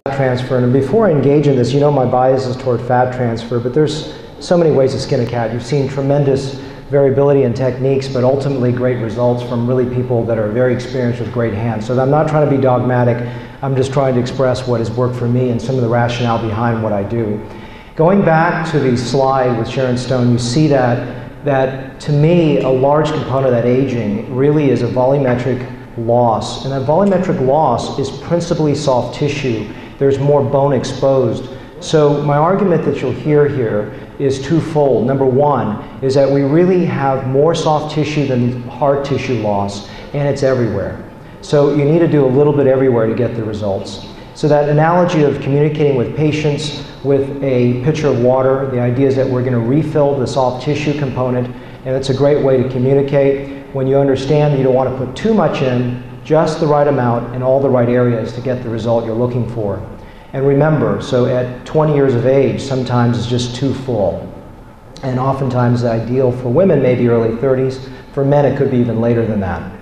Transfer, and before I engage in this, you know my bias is toward fat transfer, but there's so many ways to skin a cat. You've seen tremendous variability in techniques, but ultimately great results from really people that are very experienced with great hands. So I'm not trying to be dogmatic, I'm just trying to express what has worked for me and some of the rationale behind what I do. Going back to the slide with Sharon Stone, you see that to me, a large component of that aging really is a volumetric loss, and that volumetric loss is principally soft tissue. There's more bone exposed. So my argument that you'll hear here is twofold. Number one is that we really have more soft tissue than hard tissue loss, and it's everywhere. So you need to do a little bit everywhere to get the results. So that analogy of communicating with patients with a pitcher of water, the idea is that we're going to refill the soft tissue component, and it's a great way to communicate when you understand that you don't want to put too much in, just the right amount in all the right areas to get the result you're looking for. And remember, so at 20 years of age, sometimes it's just too full. And oftentimes the ideal for women may be early 30s. For men, it could be even later than that.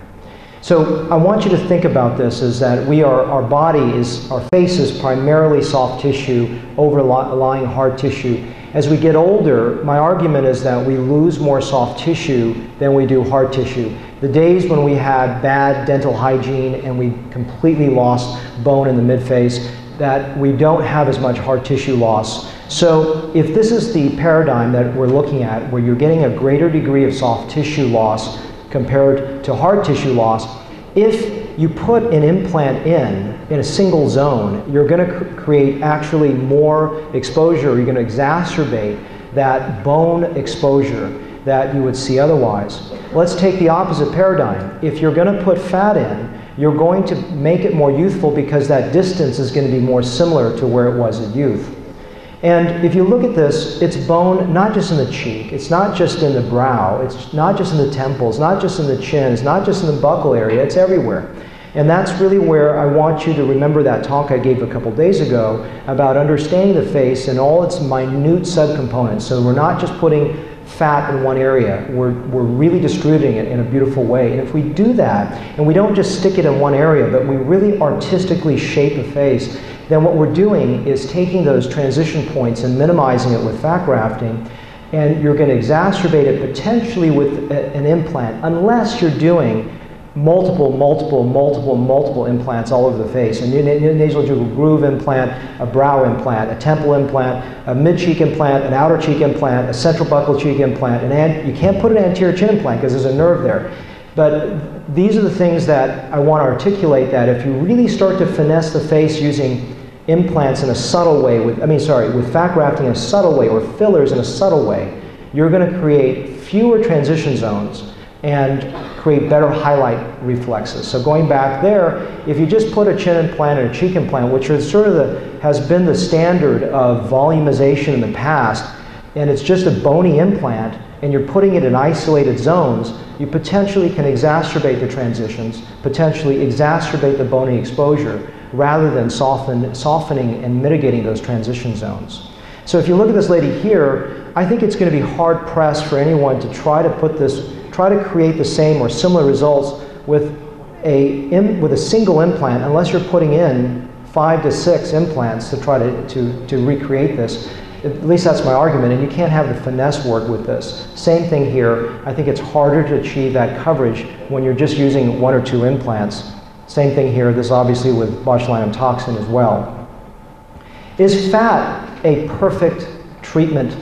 So I want you to think about this is that our face is primarily soft tissue, overlying hard tissue. As we get older, my argument is that we lose more soft tissue than we do hard tissue. The days when we had bad dental hygiene and we completely lost bone in the midface, that we don't have as much hard tissue loss. So if this is the paradigm that we're looking at, where you're getting a greater degree of soft tissue loss compared to hard tissue loss, if you put an implant in a single zone, you're going to create actually more exposure. You're going to exacerbate that bone exposure that you would see otherwise. Let's take the opposite paradigm. If you're going to put fat in, you're going to make it more youthful because that distance is going to be more similar to where it was at youth. And if you look at this, it's bone not just in the cheek, it's not just in the brow, it's not just in the temples, not just in the chin, it's not just in the buccal area, it's everywhere. And that's really where I want you to remember that talk I gave a couple days ago about understanding the face and all its minute subcomponents. So we're not just putting fat in one area, we're really distributing it in a beautiful way. And if we do that, and we don't just stick it in one area, but we really artistically shape a face, then what we're doing is taking those transition points and minimizing it with fat grafting, and you're going to exacerbate it potentially with an implant, unless you're doing multiple implants all over the face. A nasolaryngral groove implant, a brow implant, a temple implant, a mid-cheek implant, an outer cheek implant, a central buccal cheek implant, and you can't put an anterior chin implant because there's a nerve there. But these are the things that I want to articulate, that if you really start to finesse the face using implants in a subtle way, with fat grafting in a subtle way, or fillers in a subtle way, you're going to create fewer transition zones and create better highlight reflexes. So going back there, if you just put a chin implant and a cheek implant, which are sort of has been the standard of volumization in the past, and it's just a bony implant, and you're putting it in isolated zones, you potentially can exacerbate the transitions, potentially exacerbate the bony exposure, rather than softening and mitigating those transition zones. So if you look at this lady here, I think it's going to be hard pressed for anyone to try to create the same or similar results with a single implant, unless you're putting in 5 to 6 implants to try to recreate this. At least that's my argument, and you can't have the finesse work with this. Same thing here. I think it's harder to achieve that coverage when you're just using 1 or 2 implants. Same thing here. This obviously with botulinum toxin as well. Is fat a perfect treatment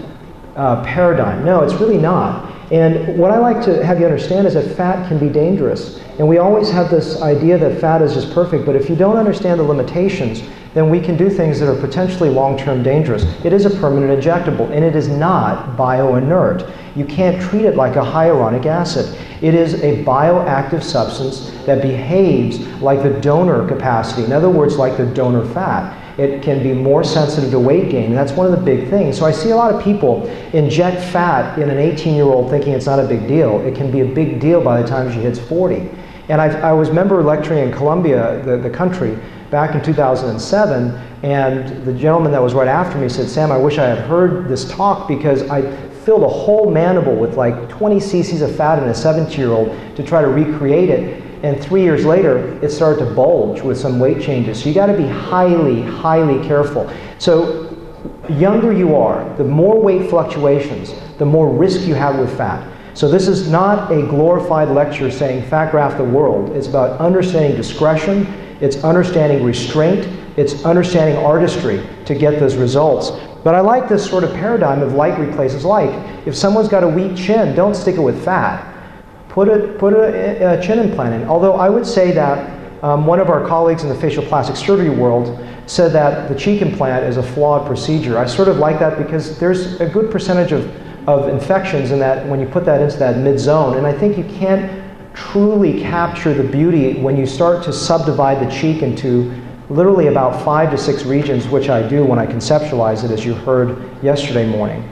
paradigm? No, it's really not. And what I like to have you understand is that fat can be dangerous. And we always have this idea that fat is just perfect, but if you don't understand the limitations, then we can do things that are potentially long-term dangerous. It is a permanent injectable, and it is not bioinert. You can't treat it like a hyaluronic acid. It is a bioactive substance that behaves like the donor capacity. In other words, like the donor fat. It can be more sensitive to weight gain, and that's one of the big things. So I see a lot of people inject fat in an 18-year-old thinking it's not a big deal. It can be a big deal by the time she hits 40. And I was remember lecturing in Columbia, the country, back in 2007, and the gentleman that was right after me said, "Sam, I wish I had heard this talk, because I filled a whole mandible with like 20 cc's of fat in a 17-year-old to try to recreate it. and 3 years later, it started to bulge with some weight changes. So you got to be highly, highly careful. So younger you are, the more weight fluctuations, the more risk you have with fat. So this is not a glorified lecture saying fat graft the world. It's about understanding discretion, it's understanding restraint, it's understanding artistry to get those results. But I like this sort of paradigm of like replaces like. If someone's got a weak chin, don't stick it with fat. Put a chin implant in. Although I would say that one of our colleagues in the facial plastic surgery world said that the cheek implant is a flawed procedure. I sort of like that because there's a good percentage of infections in that when you put that into that mid-zone, and I think you can't truly capture the beauty when you start to subdivide the cheek into literally about 5 to 6 regions, which I do when I conceptualize it, as you heard yesterday morning.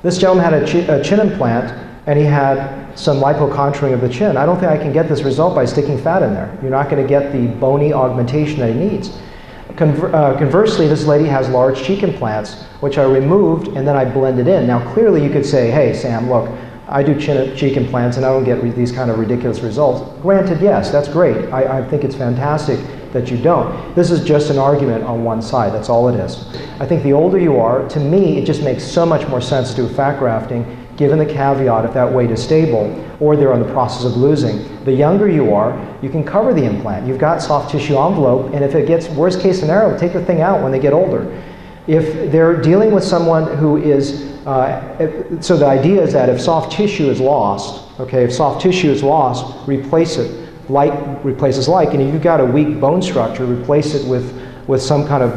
This gentleman had a chin implant, and he had some lipocontouring of the chin. I don't think I can get this result by sticking fat in there. You're not going to get the bony augmentation that he needs. Conversely, this lady has large cheek implants, which I removed and then I blended in. Now clearly you could say, hey Sam, look, I do cheek implants and I don't get these kind of ridiculous results. Granted, yes, that's great. I think it's fantastic that you don't. This is just an argument on one side, that's all it is. I think the older you are, to me, it just makes so much more sense to do fat grafting, given the caveat if that weight is stable or they're in the process of losing. The younger you are, you can cover the implant. You've got soft tissue envelope, and if it gets worst case scenario, take the thing out when they get older. If they're dealing with someone who is, so the idea is that if soft tissue is lost, okay, if soft tissue is lost, replace it. Like replaces like, and if you've got a weak bone structure, replace it with some kind of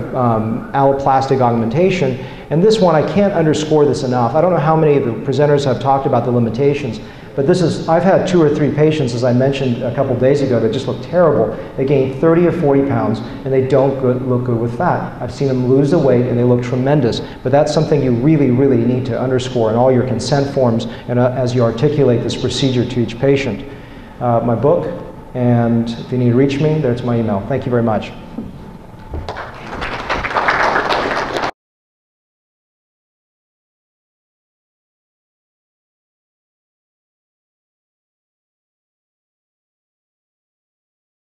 alloplastic augmentation. And this one, I can't underscore this enough. I don't know how many of the presenters have talked about the limitations, but this is, I've had 2 or 3 patients, as I mentioned a couple days ago, that just look terrible. They gain 30 or 40 pounds, and they don't look good with fat. I've seen them lose the weight, and they look tremendous. But that's something you really, really need to underscore in all your consent forms and as you articulate this procedure to each patient. My book, and if you need to reach me, there's my email. Thank you very much.